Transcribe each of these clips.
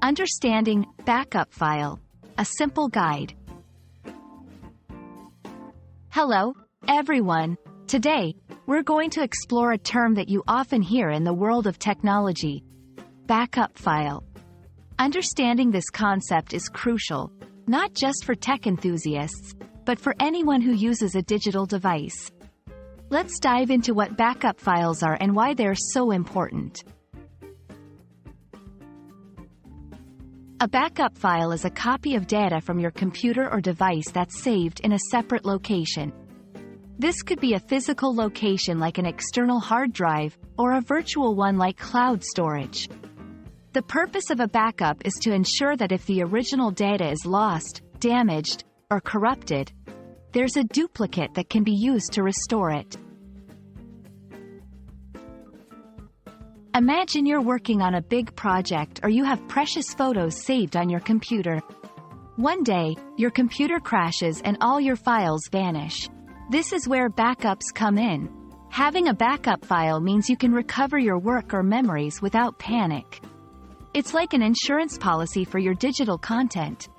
Understanding Backup File, a simple guide. Hello, everyone. Today, we're going to explore a term that you often hear in the world of technology: backup file. Understanding this concept is crucial, not just for tech enthusiasts, but for anyone who uses a digital device. Let's dive into what backup files are and why they're so important. A backup file is a copy of data from your computer or device that's saved in a separate location. This could be a physical location like an external hard drive, or a virtual one like cloud storage. The purpose of a backup is to ensure that if the original data is lost, damaged, or corrupted, there's a duplicate that can be used to restore it. Imagine you're working on a big project or you have precious photos saved on your computer. One day, your computer crashes and all your files vanish. This is where backups come in. Having a backup file means you can recover your work or memories without panic. It's like an insurance policy for your digital content.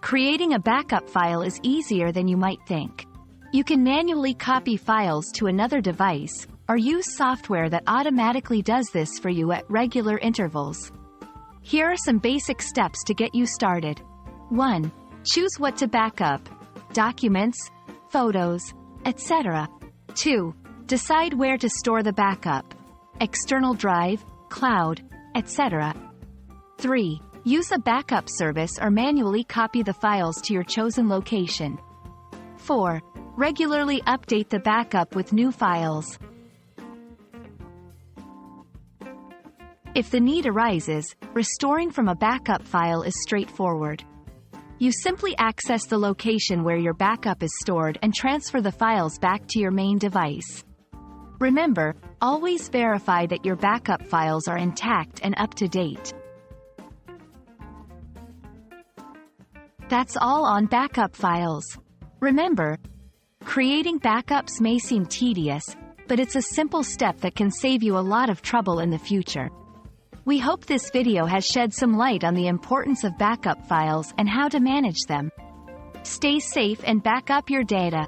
Creating a backup file is easier than you might think. You can manually copy files to another device, or use software that automatically does this for you at regular intervals. Here are some basic steps to get you started. 1. Choose what to back up: documents, photos, etc. 2. Decide where to store the backup: external drive, cloud, etc. 3. Use a backup service or manually copy the files to your chosen location. 4. Regularly update the backup with new files. If the need arises, restoring from a backup file is straightforward. You simply access the location where your backup is stored and transfer the files back to your main device. Remember, always verify that your backup files are intact and up to date. That's all on backup files. Remember, creating backups may seem tedious, but it's a simple step that can save you a lot of trouble in the future. We hope this video has shed some light on the importance of backup files and how to manage them. Stay safe and back up your data.